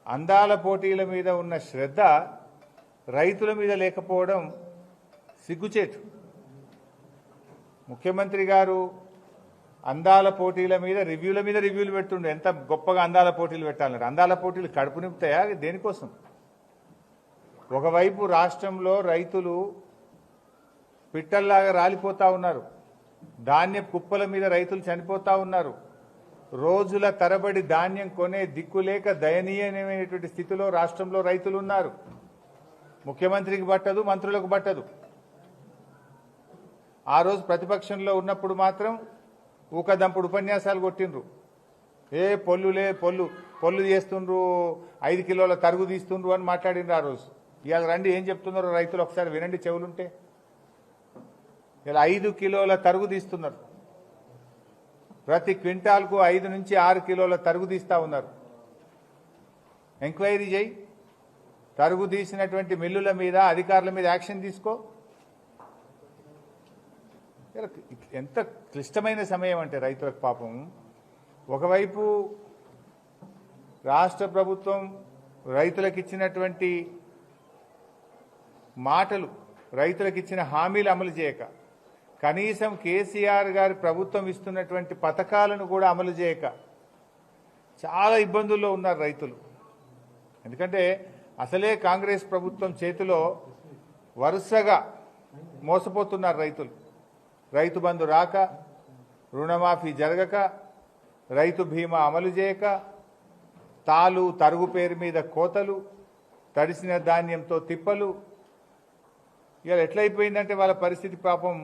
అందాల పోటీల మీద ఉన్న శ్రద్ధ రైతుల మీద లేకపోవడం సిగ్గుచేటు. ముఖ్యమంత్రి గారు అందాల పోటీల మీద రివ్యూలు పెడుతుండే. ఎంత గొప్పగా అందాల పోటీలు పెట్టాలన్నారు. అందాల పోటీలు కడుపు నింపుతాయా? దేనికోసం? ఒకవైపు రాష్ట్రంలో రైతులు పిట్టల్లాగా రాలిపోతా ఉన్నారు. ధాన్య కుప్పల మీద రైతులు చనిపోతా ఉన్నారు. రోజుల తరబడి ధాన్యం కొనే దిక్కులేక దయనీయమైనటువంటి స్థితిలో రాష్ట్రంలో రైతులు ఉన్నారు. ముఖ్యమంత్రికి పట్టదు, మంత్రులకు పట్టదు. ఆ రోజు ప్రతిపక్షంలో ఉన్నప్పుడు మాత్రం ఊకదంపుడు ఉపన్యాసాలు కొట్టిండ్రు. పొల్లు చేస్తుండ్రు, 5 కిలోల తరుగు తీస్తుండ్రు అని మాట్లాడిండ్రు ఆ రోజు. ఇవాళ రండి ఏం చెప్తున్నారో రైతులు ఒకసారి వినండి చెవులుంటే. ఇలా 5 కిలోల తరుగు తీస్తున్నారు. ప్రతి క్వింటాల్కు 5 నుంచి 6 కిలోల తరుగు తీస్తా ఉన్నారు. ఎంక్వైరీ చేయి. తరుగు తీసినటువంటి మిల్లుల మీద, అధికారుల మీద యాక్షన్ తీసుకో. ఎంత క్లిష్టమైన సమయం అంటే రైతులకు పాపం. ఒకవైపు రాష్ట్ర ప్రభుత్వం రైతులకు ఇచ్చినటువంటి మాటలు, రైతులకు ఇచ్చిన హామీలు అమలు చేయక, కనీసం కేసీఆర్ గారి ప్రభుత్వం ఇస్తున్నటువంటి పథకాలను కూడా అమలు చేయక చాలా ఇబ్బందుల్లో ఉన్నారు రైతులు. ఎందుకంటే అసలే కాంగ్రెస్ ప్రభుత్వం చేతిలో వరుసగా మోసపోతున్నారు రైతులు. రైతు బంధు రాక, రుణమాఫీ జరగక, రైతు బీమా అమలు చేయక, తరుగు పేరు మీద కోతలు, తడిసిన ధాన్యంతో తిప్పలు. ఇవాళ ఎట్లయిపోయిందంటే వాళ్ళ పరిస్థితి పాపం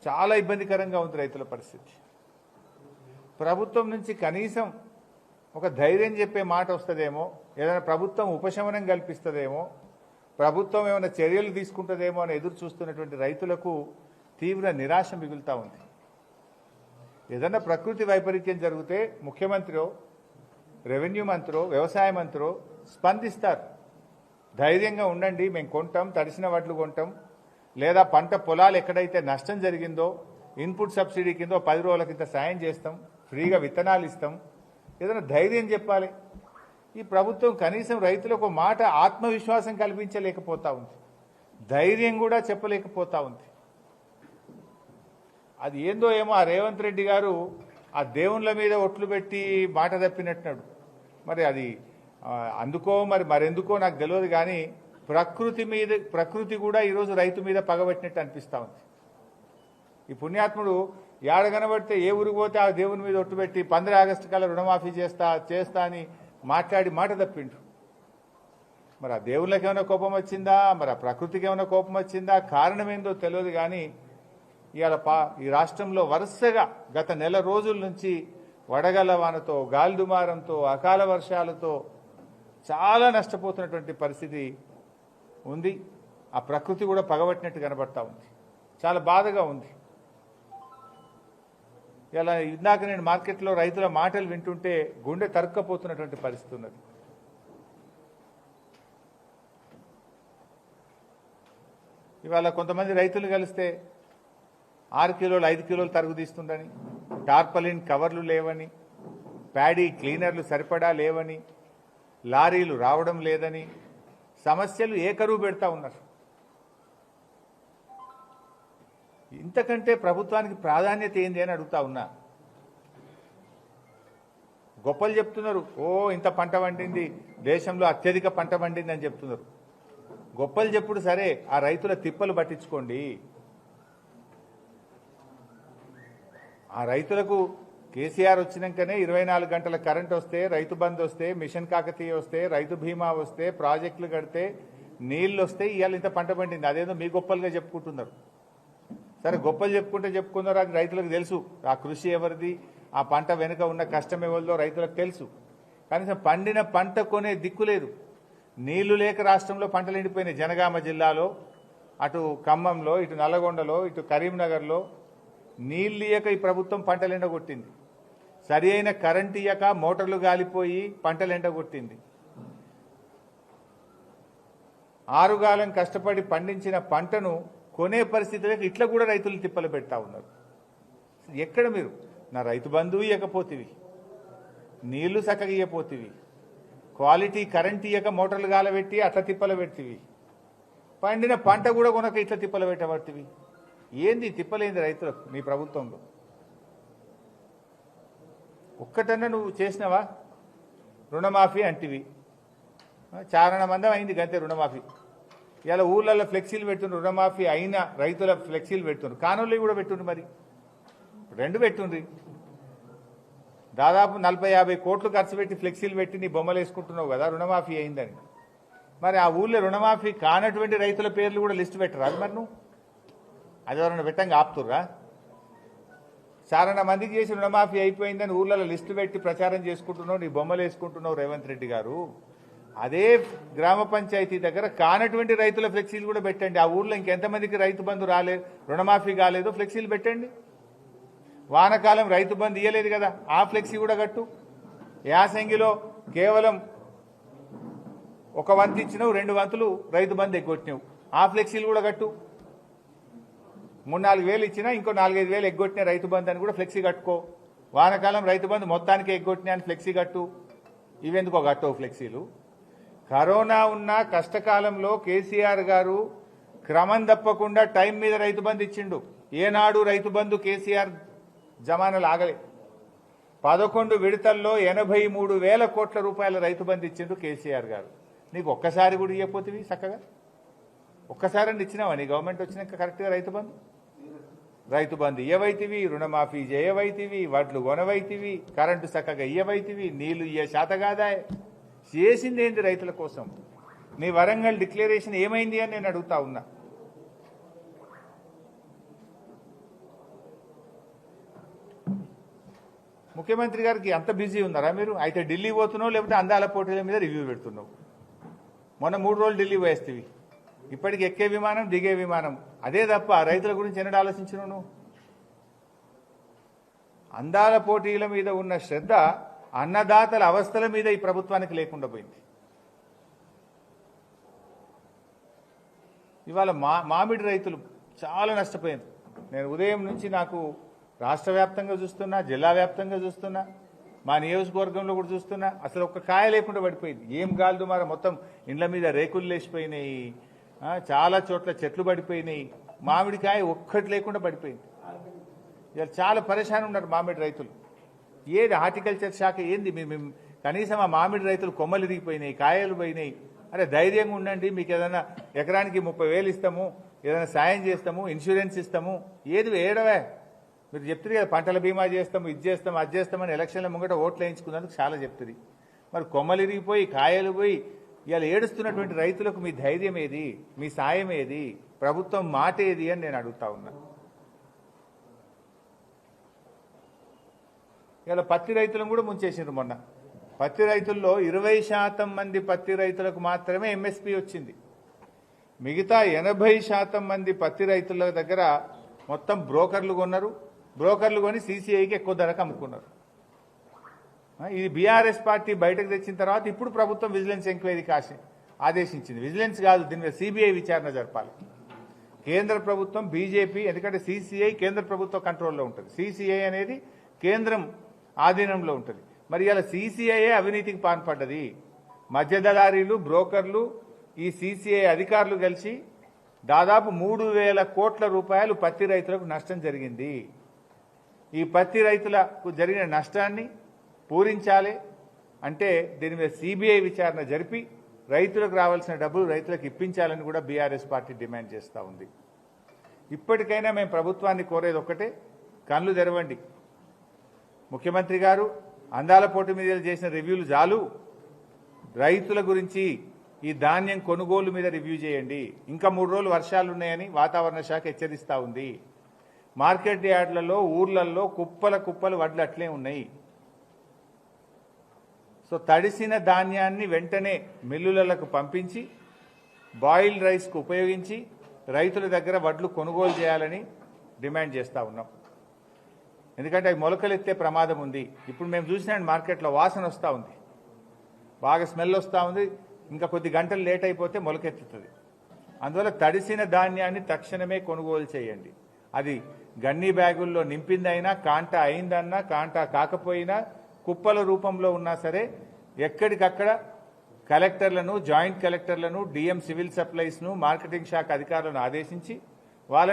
చాలా ఇబ్బందికరంగా ఉంది రైతుల పరిస్థితి. ప్రభుత్వం నుంచి కనీసం ఒక ధైర్యం చెప్పే మాట వస్తుందేమో, ఏదైనా ప్రభుత్వం ఉపశమనం కల్పిస్తుందేమో, ప్రభుత్వం ఏమైనా చర్యలు తీసుకుంటుందేమో అని ఎదురు చూస్తున్నటువంటి రైతులకు తీవ్ర నిరాశ మిగులుతూ ఉంది. ఏదన్నా ప్రకృతి వైపరీత్యం జరిగితే ముఖ్యమంత్రో, రెవెన్యూ మంత్రో, వ్యవసాయ మంత్రో స్పందిస్తారు. ధైర్యంగా ఉండండి, మేము కొంటాం, తడిసిన వడ్లు కొంటాం, లేదా పంట పొలాలు ఎక్కడైతే నష్టం జరిగిందో ఇన్పుట్ సబ్సిడీ కింద 10 రోజుల కింద సాయం చేస్తాం, ఫ్రీగా విత్తనాలు ఇస్తాం, ఏదైనా ధైర్యం చెప్పాలి. ఈ ప్రభుత్వం కనీసం రైతులకు మాట ఆత్మవిశ్వాసం కల్పించలేకపోతా ఉంది. ధైర్యం కూడా చెప్పలేకపోతా ఉంది. అది ఏందో ఏమో ఆ రేవంత్ రెడ్డి గారు ఆ దేవుళ్ళ మీద ఒట్లు పెట్టి మాట తప్పినట్టున్నాడు. మరి అది అందుకో మరెందుకో నాకు తెలియదు. కానీ ప్రకృతి కూడా ఈరోజు రైతు మీద పగబట్టినట్టు అనిపిస్తూ ఉంది. ఈ పుణ్యాత్ముడు ఏడ కనబడితే ఏ ఊరికి పోతే ఆ దేవుని మీద ఒట్టు పెట్టి 15 ఆగస్టు కల్లా రుణమాఫీ చేస్తా అని మాట్లాడి మాట తప్పిండు. మరి ఆ దేవుళ్ళకి ఏమైనా కోపం వచ్చిందా, మరి ఆ ప్రకృతికి ఏమైనా కోపం వచ్చిందా, కారణం ఏందో తెలియదు. కానీ ఇవాళ ఈ రాష్ట్రంలో వరుసగా గత నెల రోజుల నుంచి వడగళ్ల వానతో, గాలి దుమారంతో, అకాల వర్షాలతో చాలా నష్టపోతున్నటువంటి పరిస్థితి ఉంది. ఆ ప్రకృతి కూడా పగబట్టినట్టు కనబడతా ఉంది. చాలా బాధగా ఉంది. ఇలా ఇందాక నేను మార్కెట్లో రైతుల మాటలు వింటుంటే గుండె తరుక్కపోతున్నటువంటి పరిస్థితి ఉన్నది. ఇవాళ కొంతమంది రైతులు కలిస్తే 6 కిలోలు 5 కిలోలు తరుగు తీస్తుండని, టార్పలిన్ కవర్లు లేవని, ప్యాడీ క్లీనర్లు సరిపడా లేవని, లారీలు రావడం లేదని సమస్యలు ఏకరువు పెడతా ఉన్నారు. ఇంతకంటే ప్రభుత్వానికి ప్రాధాన్యత ఏంది అని అడుగుతా ఉన్నా. గొప్పలు చెప్తున్నారు, ఇంత పంట పండింది, దేశంలో అత్యధిక పంట పండింది అని చెప్తున్నారు. గొప్పలు చెప్పుడు సరే, ఆ రైతుల తిప్పలు పట్టించుకోండి. ఆ రైతులకు కేసీఆర్ వచ్చినాకనే 24 గంటల కరెంట్ వస్తే, రైతు బంధు వస్తే, మిషన్ కాకతీయ వస్తే, రైతు బీమా వస్తే, ప్రాజెక్టులు కడితే, నీళ్లు వస్తే ఇవాళ ఇంత పంట పండింది. అదేదో మీ గొప్పలుగా చెప్పుకుంటున్నారు. సరే, గొప్పలు చెప్పుకున్నారు, అది రైతులకు తెలుసు. ఆ కృషి ఎవరిది, ఆ పంట వెనుక ఉన్న కష్టం ఎవరిదో రైతులకు తెలుసు. కనీసం పండిన పంట కొనే దిక్కు లేదు. నీళ్లు లేక రాష్ట్రంలో పంటలు ఎండిపోయినాయి. జనగామ జిల్లాలో, అటు ఖమ్మంలో, ఇటు నల్లగొండలో, ఇటు కరీంనగర్లో నీళ్లు ఇయ్యక ఈ ప్రభుత్వం పంటలు ఎండగొట్టింది. సరి అయిన కరెంట్ ఇయ్యక మోటార్లు గాలిపోయి పంటలు ఎండగొట్టింది. ఆరుగాలం కష్టపడి పండించిన పంటను కొనే పరిస్థితులకు ఇట్లా కూడా రైతులు తిప్పలు పెడతా ఉన్నారు. ఎక్కడ మీరు నా రైతు బంధువు ఇవ్వకపోతివి, నీళ్లు చక్కగా ఇవ్వపోతివి, క్వాలిటీ కరెంట్ ఇయ్యక మోటార్లు గాలబెట్టి అట్లా తిప్పలు పెడతీవి, పండిన పంట కూడా కొనక ఇట్లా తిప్పలు పెట్టబడుతుంది. ఏంది తిప్పలేంది రైతులకు నీ ప్రభుత్వంలో? ఒక్కటన్నా నువ్వు చేసినావా? రుణమాఫీ అంటివి, చారణ మందం అయింది గంతే రుణమాఫీ. ఇలా ఊళ్ళల్లో ఫ్లెక్సీలు పెడుతుండ్రు, రుణమాఫీ అయినా రైతుల ఫ్లెక్సీలు పెడుతుండ్రు, కానూళ్ళు కూడా పెట్టుండ్రు, మరి రెండు పెట్టుండ్రి. దాదాపు 40-50 కోట్లు ఖర్చు పెట్టి ఫ్లెక్సీలు పెట్టి నీ బొమ్మలు వేసుకుంటున్నావు కదా రుణమాఫీ అయిందని. మరి ఆ ఊళ్ళో రుణమాఫీ కానటువంటి రైతుల పేర్లు కూడా లిస్టు పెట్టరా? అది మరి నువ్వు అది ఎవరన్నా పెట్టంగా ఆపుతుర్రా? చారణ మందికి చేసి రుణమాఫీ అయిపోయిందని ఊళ్ళలో లిస్టు పెట్టి ప్రచారం చేసుకుంటున్నావు, నీ బొమ్మలు వేసుకుంటున్నావు రేవంత్ రెడ్డి గారు. అదే గ్రామ పంచాయతీ దగ్గర కానటువంటి రైతుల ఫ్లెక్సీలు కూడా పెట్టండి. ఆ ఊర్లో ఇంకెంతమందికి రైతు బంధు రాలేదు, రుణమాఫీ కాలేదో ఫ్లెక్సీలు పెట్టండి. వానకాలం రైతు బంధు ఇయ్యలేదు కదా, ఆ ఫ్లెక్సీ కూడా కట్టు. యాసంగిలో కేవలం ఒక వంతు ఇచ్చినావు, 2 వంతులు రైతు బంధు ఎగ్గొట్టినావు, ఆ ఫ్లెక్సీలు కూడా కట్టు. 3-4 వేలు ఇచ్చినా ఇంకో 4-5 వేలు ఎగ్గొట్టిన రైతు బంధు అని కూడా ఫ్లెక్సీ కట్టుకో. వానకాలం రైతు బంధు మొత్తానికి ఎగ్గొట్టినా అని ఫ్లెక్సీ కట్టు. ఇవెందుకో కట్టవు ఫ్లెక్సీలు. కరోనా ఉన్న కష్టకాలంలో కేసీఆర్ గారు క్రమం తప్పకుండా టైం మీద రైతు బంధు ఇచ్చిండు. ఏనాడు రైతు బంధు కేసీఆర్ జమానాలు ఆగలే. 11 విడతల్లో 83,000 కోట్ల రూపాయల రైతు బంధు ఇచ్చిండు కేసీఆర్ గారు. నీకు ఒక్కసారి కూడా ఇవ్వకపోతివి చక్కగా? ఒక్కసారి ఇచ్చినావా నీ గవర్నమెంట్ వచ్చినాక కరెక్ట్గా రైతు బంధు ఇయ్యవైతివి, రుణమాఫీ చేయవైతివి, వడ్లు కొనవైతివి, కరెంటు చక్కగా ఇయ్యవైతివి, నీళ్లు ఇయ్య శాతగాదా? చేసింది ఏంది రైతుల కోసం? నీ వరంగల్ డిక్లరేషన్ ఏమైంది అని నేను అడుగుతా ఉన్నా. ముఖ్యమంత్రి గారికి అంత బిజీ ఉన్నారా మీరు? అయితే ఢిల్లీ పోతున్నావు, లేకపోతే అందాల పోటీల మీద రివ్యూ పెడుతున్నావు. మొన్న 3 రోజులు ఢిల్లీ పోయేస్తేవి, ఇప్పటికి ఎక్కే విమానం దిగే విమానం అదే తప్ప రైతుల గురించి ఎన్నడూ ఆలోచించినావు నువ్వు? అందాల పోటీల మీద ఉన్న శ్రద్ధ అన్నదాతల అవస్థల మీద ఈ ప్రభుత్వానికి లేకుండా పోయింది. ఇవాళ మామిడి రైతులు చాలా నష్టపోయింది. నేను ఉదయం నుంచి నాకు రాష్ట్ర వ్యాప్తంగా చూస్తున్నా, జిల్లా వ్యాప్తంగా చూస్తున్నా, మా నియోజకవర్గంలో కూడా చూస్తున్నా, అసలు ఒక్క కాయ లేకుండా పడిపోయింది. ఏం గాలిదు మరి, మొత్తం ఇండ్ల మీద రేకులు లేచిపోయినాయి, చాలా చోట్ల చెట్లు పడిపోయినాయి, మామిడికాయ ఒక్కటి లేకుండా పడిపోయింది. ఇవాళ చాలా పరేషాన్ ఉన్నారు మామిడి రైతులు. ఏది హార్టికల్చర్ శాఖ ఏంది? మేము కనీసం ఆ మామిడి రైతులు కొమ్మలు దిగిపోయినాయి, కాయలు పోయినాయి. అరే ధైర్యంగా ఉండండి, మీకు ఏదైనా ఎకరానికి 30,000 ఇస్తాము, ఏదైనా సాయం చేస్తాము, ఇన్సూరెన్స్ ఇస్తాము, ఏది ఏడవే? మీరు చెప్తుంది కదా పంటల బీమా చేస్తాము, ఇది చేస్తాము, అది చేస్తామని ఎలక్షన్ల ముంగట ఓట్లు వేయించుకున్నందుకు చాలా చెప్తుంది. మరి కొమ్మలు ఇరిగిపోయి కాయలు పోయి ఇవాళ ఏడుస్తున్నటువంటి రైతులకు మీ ధైర్యం ఏది? మీ సాయం ఏది? ప్రభుత్వం మాట ఏది అని నేను అడుగుతా ఉన్నా. ఇవాళ పత్తి రైతులను కూడా ముంచేసిండ్రు. మొన్న పత్తి రైతుల్లో 20% మంది పత్తి రైతులకు మాత్రమే ఎంఎస్పీ వచ్చింది. మిగతా 80% మంది పత్తి రైతుల దగ్గర మొత్తం బ్రోకర్లు కొన్నారు. బ్రోకర్లు కొని సీసీఐకి ఎక్కువ ధరకు అమ్ముకున్నారు. ఇది బీఆర్ఎస్ పార్టీ బయటకు తెచ్చిన తర్వాత ఇప్పుడు ప్రభుత్వం విజిలెన్స్ ఎంక్వైరీకి ఆదేశించింది. విజిలెన్స్ కాదు, దీని మీద సిబిఐ విచారణ జరపాలి. కేంద్ర ప్రభుత్వం బీజేపీ, ఎందుకంటే సీసీఐ కేంద్ర ప్రభుత్వ కంట్రోల్లో ఉంటుంది, సీసీఐ అనేది కేంద్రం ఆధీనంలో ఉంటుంది. మరి ఇలా సీసీఐ అవినీతికి పాల్పడ్డది. మధ్య దళారీలు, బ్రోకర్లు, ఈ సీసీఐ అధికారులు కలిసి దాదాపు 3,000 కోట్ల రూపాయలు పత్తి రైతులకు నష్టం జరిగింది. ఈ పత్తి రైతులకు జరిగిన నష్టాన్ని పూరించాలి అంటే దీని మీద సిబిఐ విచారణ జరిపి రైతులకు రావాల్సిన డబ్బులు రైతులకు ఇప్పించాలని కూడా బీఆర్ఎస్ పార్టీ డిమాండ్ చేస్తూ ఉంది. ఇప్పటికైనా మేము ప్రభుత్వాన్ని కోరేది ఒక్కటే, కళ్ళు తెరవండి. ముఖ్యమంత్రి గారు అందాల పోటీ మీద చేసిన రివ్యూలు చాలు, రైతుల గురించి ఈ ధాన్యం కొనుగోలు మీద రివ్యూ చేయండి. ఇంకా 3 రోజులు వర్షాలున్నాయని వాతావరణ శాఖ హెచ్చరిస్తూ ఉంది. మార్కెట్ యార్డ్లలో, ఊర్లలో కుప్పలు వడ్లు అట్లే ఉన్నాయి. సో తడిసిన ధాన్యాన్ని వెంటనే మిల్లులకు పంపించి బాయిల్డ్ రైస్కు ఉపయోగించి రైతుల దగ్గర వడ్లు కొనుగోలు చేయాలని డిమాండ్ చేస్తూ ఉన్నాం. ఎందుకంటే అవి మొలకలెత్తే ప్రమాదం ఉంది. ఇప్పుడు మేము చూసినా మార్కెట్లో వాసన వస్తూ ఉంది, బాగా స్మెల్ వస్తూ ఉంది. ఇంకా కొద్ది గంటలు లేట్ అయిపోతే మొలకెత్తుతుంది. అందువల్ల తడిసిన ధాన్యాన్ని తక్షణమే కొనుగోలు చేయండి. అది గన్నీ బ్యాగుల్లో నింపిందైనా, కాంటా అయిందన్నా, కాంటా కాకపోయినా, కుప్పల రూపంలో ఉన్నా సరే ఎక్కడికక్కడ కలెక్టర్లను, జాయింట్ కలెక్టర్లను, డిఎం సివిల్ సప్లైస్ను, మార్కెటింగ్ శాఖ అధికారులను ఆదేశించి వాళ్ళ